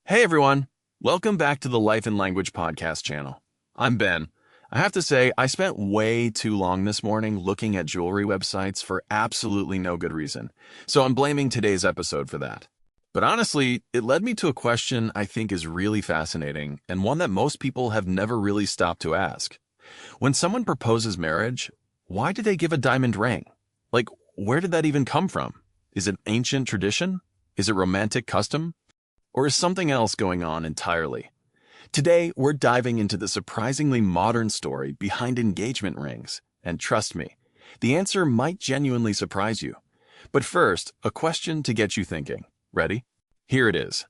Hey everyone, welcome back to the Life and Language podcast channel. I'm Ben. I have to say, I spent way too long this morning looking at jewelry websites for absolutely no good reason, so I'm blaming today's episode for that. But honestly, it led me to a question I think is really fascinating and one that most people have never really stopped to ask. When someone proposes marriage, why do they give a diamond ring? Like, where did that even come from? Is it ancient tradition? Is it romantic custom? Or is something else going on entirely? Today, we're diving into the surprisingly modern story behind engagement rings, and trust me, the answer might genuinely surprise you. But first, a question to get you thinking. Ready? Here it is.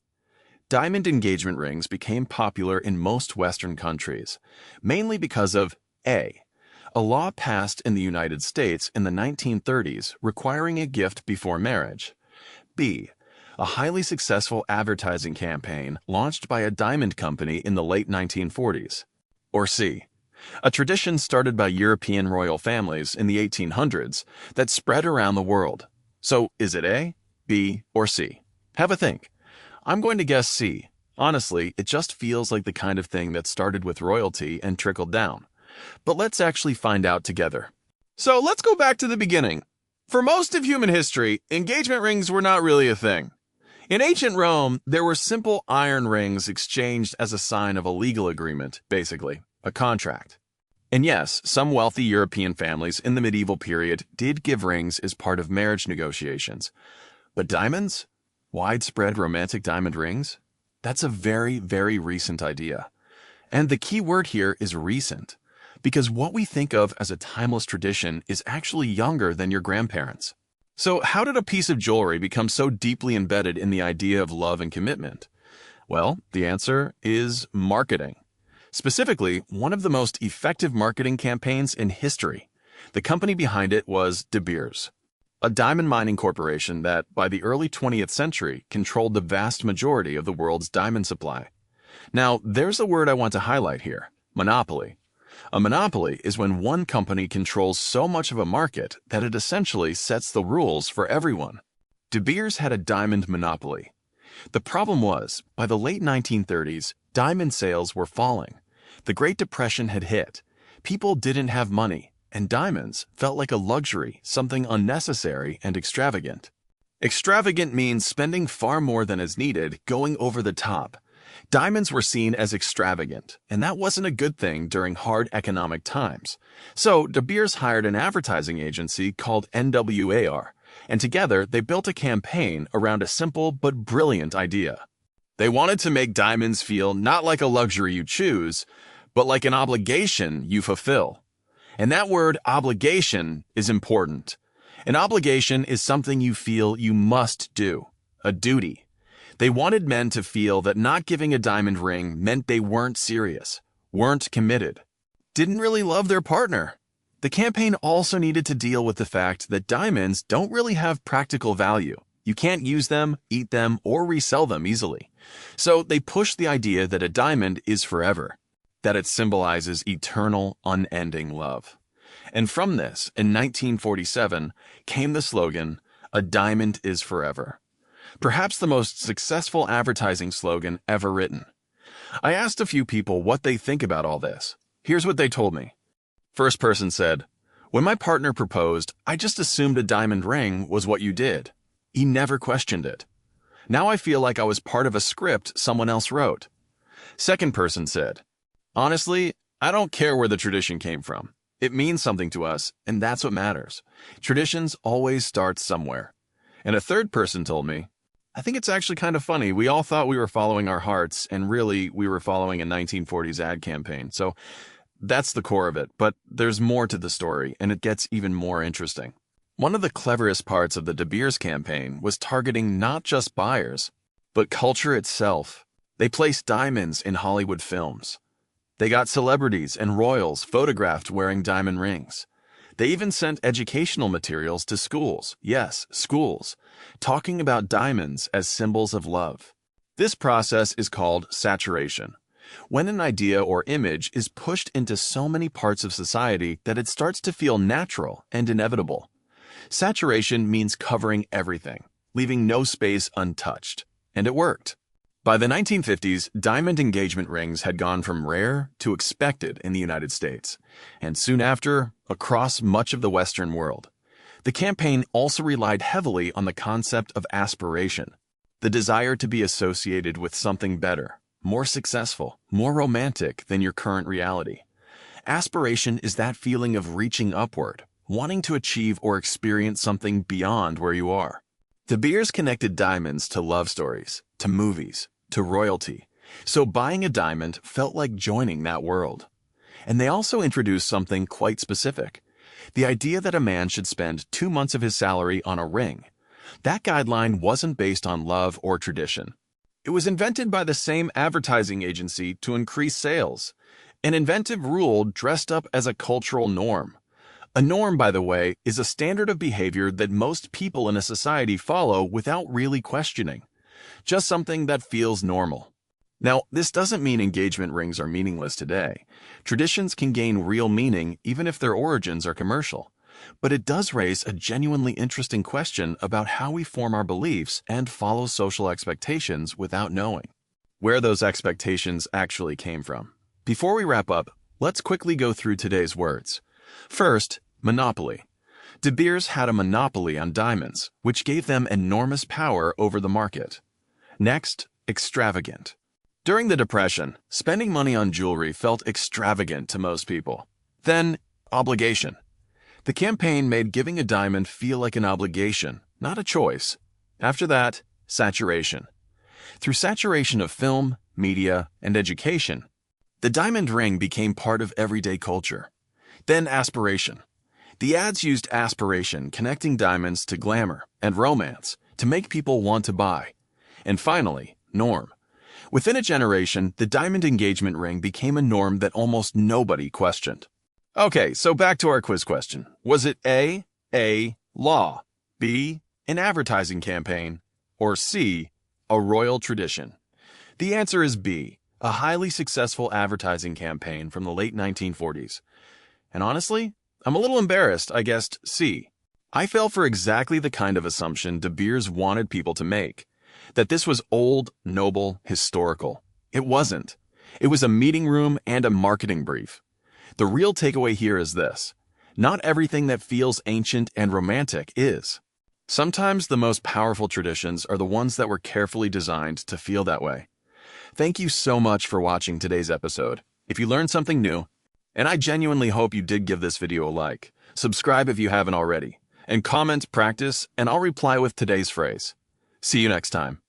Diamond engagement rings became popular in most Western countries, mainly because of A. A law passed in the United States in the 1930s requiring a gift before marriage. B. A highly successful advertising campaign launched by a diamond company in the late 1940s. Or C. A tradition started by European royal families in the 1800s that spread around the world. So is it A, B, or C? Have a think. I'm going to guess C. Honestly, it just feels like the kind of thing that started with royalty and trickled down. But let's actually find out together. So let's go back to the beginning. For most of human history, engagement rings were not really a thing. In ancient Rome, there were simple iron rings exchanged as a sign of a legal agreement, basically, a contract. And yes, some wealthy European families in the medieval period did give rings as part of marriage negotiations. But diamonds? Widespread romantic diamond rings? That's a very, very recent idea. And the key word here is recent, because what we think of as a timeless tradition is actually younger than your grandparents. So how did a piece of jewelry become so deeply embedded in the idea of love and commitment? Well, the answer is marketing. Specifically, one of the most effective marketing campaigns in history. The company behind it was De Beers, a diamond mining corporation that, by the early 20th century, controlled the vast majority of the world's diamond supply. Now, there's a word I want to highlight here: monopoly. A monopoly is when one company controls so much of a market that it essentially sets the rules for everyone. De Beers had a diamond monopoly. The problem was, by the late 1930s, diamond sales were falling. The Great Depression had hit. People didn't have money, and diamonds felt like a luxury, something unnecessary and extravagant. Extravagant means spending far more than is needed, going over the top. Diamonds were seen as extravagant, and that wasn't a good thing during hard economic times. So De Beers hired an advertising agency called NWAR, and together they built a campaign around a simple but brilliant idea. They wanted to make diamonds feel not like a luxury you choose, but like an obligation you fulfill. And that word obligation is important. An obligation is something you feel you must do, a duty. They wanted men to feel that not giving a diamond ring meant they weren't serious, weren't committed, didn't really love their partner. The campaign also needed to deal with the fact that diamonds don't really have practical value. You can't use them, eat them, or resell them easily. So they pushed the idea that a diamond is forever, that it symbolizes eternal, unending love. And from this, in 1947, came the slogan, "A diamond is forever." Perhaps the most successful advertising slogan ever written. I asked a few people what they think about all this. Here's what they told me. First person said, "When my partner proposed, I just assumed a diamond ring was what you did. He never questioned it. Now I feel like I was part of a script someone else wrote." Second person said, "Honestly, I don't care where the tradition came from. It means something to us, and that's what matters. Traditions always start somewhere." And a third person told me, "I think it's actually kind of funny. We all thought we were following our hearts, and really we were following a 1940s ad campaign. So that's the core of it, but there's more to the story, and it gets even more interesting." One of the cleverest parts of the De Beers campaign was targeting not just buyers, but culture itself. They placed diamonds in Hollywood films. They got celebrities and royals photographed wearing diamond rings. They even sent educational materials to schools, yes, schools, talking about diamonds as symbols of love. This process is called saturation, when an idea or image is pushed into so many parts of society that it starts to feel natural and inevitable. Saturation means covering everything, leaving no space untouched. And it worked. By the 1950s, diamond engagement rings had gone from rare to expected in the United States, and soon after, across much of the Western world. The campaign also relied heavily on the concept of aspiration, the desire to be associated with something better, more successful, more romantic than your current reality. Aspiration is that feeling of reaching upward, wanting to achieve or experience something beyond where you are. De Beers connected diamonds to love stories, to movies, to royalty, so buying a diamond felt like joining that world. And they also introduced something quite specific, the idea that a man should spend 2 months of his salary on a ring. That guideline wasn't based on love or tradition. It was invented by the same advertising agency to increase sales, an inventive rule dressed up as a cultural norm. A norm, by the way, is a standard of behavior that most people in a society follow without really questioning. Just something that feels normal. Now, this doesn't mean engagement rings are meaningless today. Traditions can gain real meaning even if their origins are commercial. But it does raise a genuinely interesting question about how we form our beliefs and follow social expectations without knowing where those expectations actually came from. Before we wrap up, let's quickly go through today's words. First, monopoly. De Beers had a monopoly on diamonds, which gave them enormous power over the market. Next, extravagant. During the Depression, spending money on jewelry felt extravagant to most people. Then, obligation. The campaign made giving a diamond feel like an obligation, not a choice. After that, saturation. Through saturation of film, media, and education, the diamond ring became part of everyday culture. Then aspiration. The ads used aspiration, connecting diamonds to glamour and romance to make people want to buy. And finally, norm. Within a generation, the diamond engagement ring became a norm that almost nobody questioned. Okay, so back to our quiz question. Was it A, law, B, an advertising campaign, or C, a royal tradition? The answer is B, a highly successful advertising campaign from the late 1940s. And honestly, I'm a little embarrassed I guessed C. I fell for exactly the kind of assumption De Beers wanted people to make, that this was old, noble, historical. It wasn't. It was a meeting room and a marketing brief. The real takeaway here is this: not everything that feels ancient and romantic is. Sometimes the most powerful traditions are the ones that were carefully designed to feel that way. Thank you so much for watching today's episode. If you learned something new, and I genuinely hope you did give this video a like, subscribe if you haven't already, and comment practice, and I'll reply with today's phrase. See you next time.